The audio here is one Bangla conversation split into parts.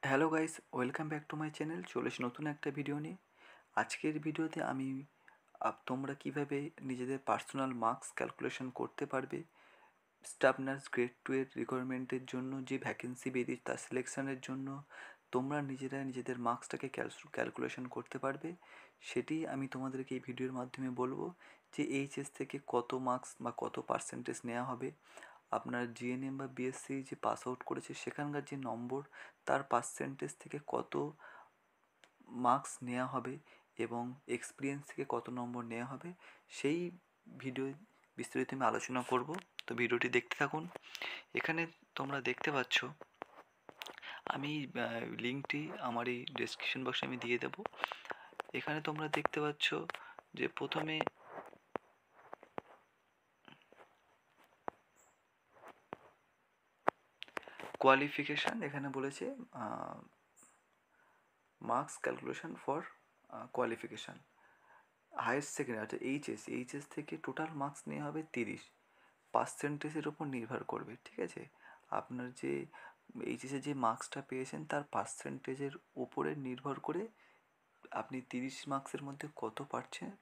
Hello guys, welcome back to my channel. চলে এসেছি নতুন একটা ভিডিও নিয়ে। আজকের ভিডিওতে আমি তোমরা কিভাবে নিজেদের পার্সোনাল মার্কস ক্যালকুলেশন করতে পারবে, স্টাফ নার্স গ্রেড 2 এর রিকোয়ারমেন্টের জন্য যে ভ্যাকেন্সি বেরিয়েছে তার সিলেকশনের জন্য তোমরা নিজেরা নিজেদের মার্কসটাকে ক্যালকুলেশন করতে পারবে, সেটি আমি তোমাদেরকে এই ভিডিওর মাধ্যমে বলবো। যে এইচএস থেকে কত মার্কস বা কত পার্সেন্টেজ নেওয়া হবে, আপনার জিএনএম বা বিএসসি যে পাস আউট করেছে সেখানকার যে নম্বর তার পার্সেন্টেজ থেকে কত মার্কস নেওয়া হবে এবং এক্সপিরিয়েন্স থেকে কত নম্বর নেওয়া হবে, সেই ভিডিও বিস্তারিত আমি আলোচনা করব। তো ভিডিওটি দেখতে থাকুন। এখানে তোমরা দেখতে পাচ্ছ, আমি লিঙ্কটি আমার এই ডেসক্রিপশন বক্সে আমি দিয়ে দেব। এখানে তোমরা দেখতে পাচ্ছ যে প্রথমে কোয়ালিফিকেশান এখানে বলেছে marks calculation for qualification higher secondary অর্থাৎ এইচএস থেকে টোটাল মার্কস নেওয়া হবে 30, পার্সেন্টেজের ওপর নির্ভর করবে। ঠিক আছে, আপনার যে এইচএসে যে মার্কসটা পেয়েছেন তার পার্সেন্টেজের উপরে নির্ভর করে আপনি 30 মার্কসের মধ্যে কত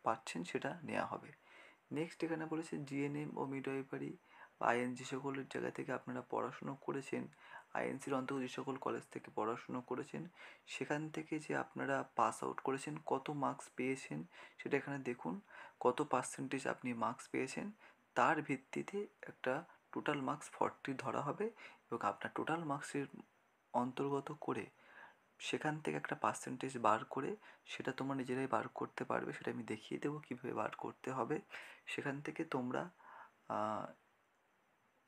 পাচ্ছেন সেটা নেওয়া হবে। নেক্সট এখানে বলেছে জিএনএম ও মিডওয়াইফারি বা আইএনজি সকল জায়গা থেকে আপনারা পড়াশুনো করেছেন, আইএনসির অন্তর্গত যে সকল কলেজ থেকে পড়াশুনো করেছেন সেখান থেকে যে আপনারা পাস আউট করেছেন কত মার্কস পেয়েছেন সেটা এখানে দেখুন। কত পার্সেন্টেজ আপনি মার্কস পেয়েছেন তার ভিত্তিতে একটা টোটাল মার্কস 40 ধরা হবে এবং আপনার টোটাল মার্কসের অন্তর্গত করে সেখান থেকে একটা পার্সেন্টেজ বার করে সেটা তোমরা নিজেরাই বার করতে পারবে। সেটা আমি দেখিয়ে দেবো কীভাবে বার করতে হবে। সেখান থেকে তোমরা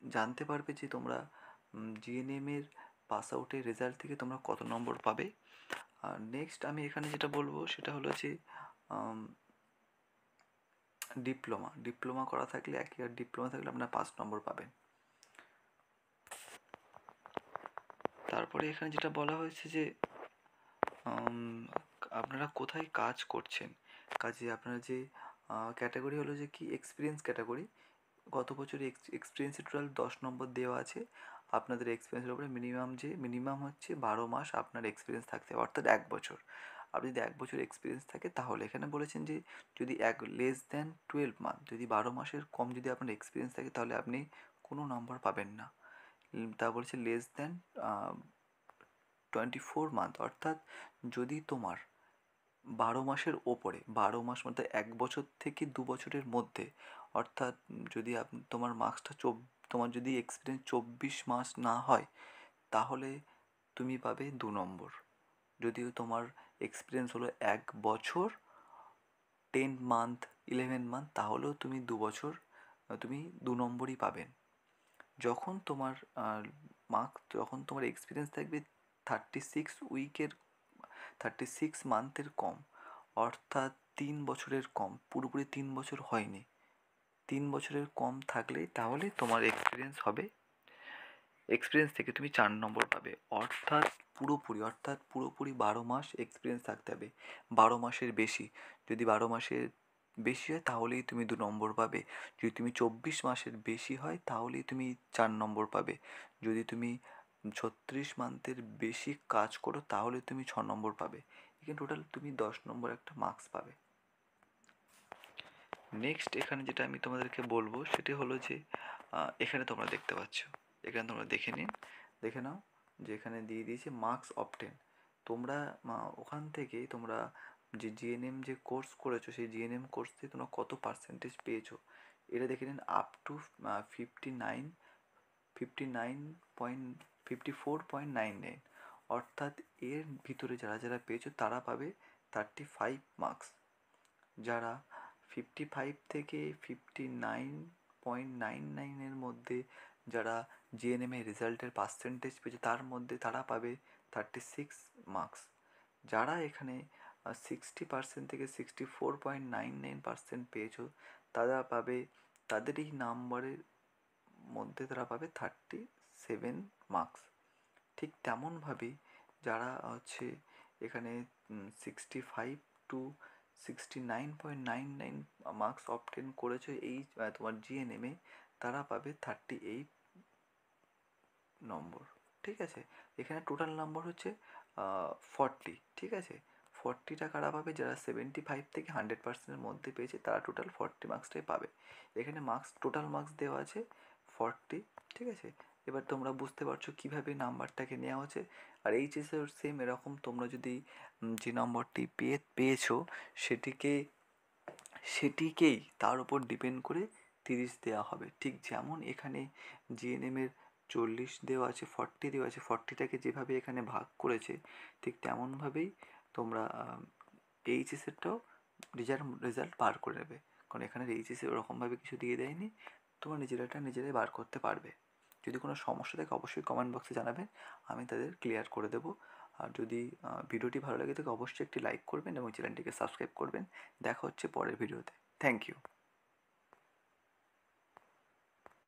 জানতে পারবে যে তোমরা জিএনএমের পাস আউটের রেজাল্ট থেকে তোমরা কত নম্বর পাবে। আর নেক্সট আমি এখানে যেটা বলবো সেটা হলো যে ডিপ্লোমা করা থাকলে 1 ইয়ার ডিপ্লোমা থাকলে আপনারা 5 নম্বর পাবেন। তারপরে এখানে যেটা বলা হয়েছে যে আপনারা কোথায় কাজ করছেন, কাজে আপনারা যে ক্যাটাগরি হলো যে কি এক্সপিরিয়েন্স ক্যাটাগরি, গত বছর এক্সপিরিয়েন্সের টোটাল 10 নম্বর দেওয়া আছে। আপনাদের এক্সপিরিয়েন্সের উপরে মিনিমাম হচ্ছে 12 মাস আপনার এক্সপিরিয়েন্স থাকতে হবে, অর্থাৎ 1 বছর। আপনি যদি 1 বছর এক্সপিরিয়েন্স থাকে তাহলে এখানে বলেছেন যে যদি লেস দ্যান 12 মান্থ, যদি 12 মাসের কম যদি আপনার এক্সপিরিয়েন্স থাকে তাহলে আপনি কোনো নম্বর পাবেন না। তা বলেছে লেস দ্যান 24 মান্থ, অর্থাৎ যদি তোমার 12 মাসের ওপরে, 12 মাস মধ্যে 1 বছর থেকে 2 বছরের মধ্যে, অর্থাৎ যদি তোমার মার্কসটা তোমার যদি এক্সপিরিয়েন্স 24 মাস না হয় তাহলে তুমি পাবে 2 নম্বর। যদিও তোমার এক্সপিরিয়েন্স হলো 1 বছর 10 মান্থ 11 মান্থ তাহলেও তুমি 2 বছর তুমি 2 নম্বরই পাবেন। যখন তোমার যখন তোমার এক্সপিরিয়েন্স থাকবে 36 মান্থের কম, অর্থাৎ 3 বছরের কম, পুরোপুরি 3 বছর হয়নি, 3 বছরের কম থাকলেই তাহলে তোমার এক্সপিরিয়েন্স থেকে তুমি 4 নম্বর পাবে। অর্থাৎ পুরোপুরি 12 মাস এক্সপিরিয়েন্স থাকতে হবে। 12 মাসের বেশি, যদি 12 মাসের বেশি হয় তাহলেই তুমি 2 নম্বর পাবে। যদি তুমি 24 মাসের বেশি হয় তাহলেই তুমি 4 নম্বর পাবে। যদি তুমি 36 মান্থের বেশি কাজ করো তাহলে তুমি 6 নম্বর পাবে। এখানে টোটাল তুমি 10 নম্বর একটা মার্কস পাবে। নেক্সট এখানে যেটা আমি তোমাদেরকে বলবো সেটি হলো যে এখানে তোমরা দেখতে পাচ্ছ, এখানে তোমরা দেখে নাও যে এখানে দিয়ে দিয়েছে মার্কস অবটেন। তোমরা ওখান থেকে তোমরা যে জিএনএম যে কোর্স করেছো সেই জিএনএম কোর্স থেকে তোমরা কত পার্সেন্টেজ পেয়েছো এটা দেখে নিন। আপ টু 54.99, অর্থাৎ এর ভিতরে যারা যারা পেয়েছো তারা পাবে 35 মার্কস। যারা 55 থেকে 59.99 মধ্যে যারা জিএনএম এর রেজাল্টের পার্সেন্টেজ পেয়েছে তার মধ্যে তারা পাবে 36 মার্কস। যারা এখানে 60% থেকে 64.99% পেয়েছো তারা পাবে, তাদের এই নাম্বারের মধ্যে তারা পাবে 37 মার্কস। ঠিক তেমনভাবেই যারা হচ্ছে এখানে 65 টু 69.99 মার্কস অবটেন করেছে এই তোমার জিএনএমে, তারা পাবে 38 নম্বর। ঠিক আছে। এখানে টোটাল নাম্বার হচ্ছে 40, ঠিক আছে। 40টা কারা পাবে? যারা 75 থেকে 100%-এর মধ্যে পেয়েছে তারা টোটাল 40 মার্কসটাই পাবে। এখানে টোটাল মার্কস দেওয়া আছে 40, ঠিক আছে। এবার তোমরা বুঝতে পারছো কীভাবে নাম্বারটাকে নেওয়া হচ্ছে। আর এইচএসের সেম এরকম, তোমরা যদি যে নম্বরটি পেয়েছো সেটিকেই তার উপর ডিপেন্ড করে 30 দেওয়া হবে। ঠিক যেমন এখানে জিএনএমের 40 দেওয়া আছে, 40 দেওয়া আছে, 40টাকে যেভাবে এখানে ভাগ করেছে ঠিক তেমনভাবেই তোমরা এইচএসেরটাও রেজাল্ট বার করে নেবে। কারণ এখানে এইচএসে ওরকমভাবে কিছু দিয়ে দেয়নি, তোমরা নিজেরাই বার করতে পারবে। যদি কোনো সমস্যা থাকে অবশ্যই কমেন্ট বক্সে জানাবেন, আমি তাদের ক্লিয়ার করে দেবো। আর যদি ভিডিওটি ভালো লাগে থাকে অবশ্যই একটি লাইক করবেন এবং চ্যানেলটিকে সাবস্ক্রাইব করবেন। দেখা হচ্ছে পরের ভিডিওতে। Thank you.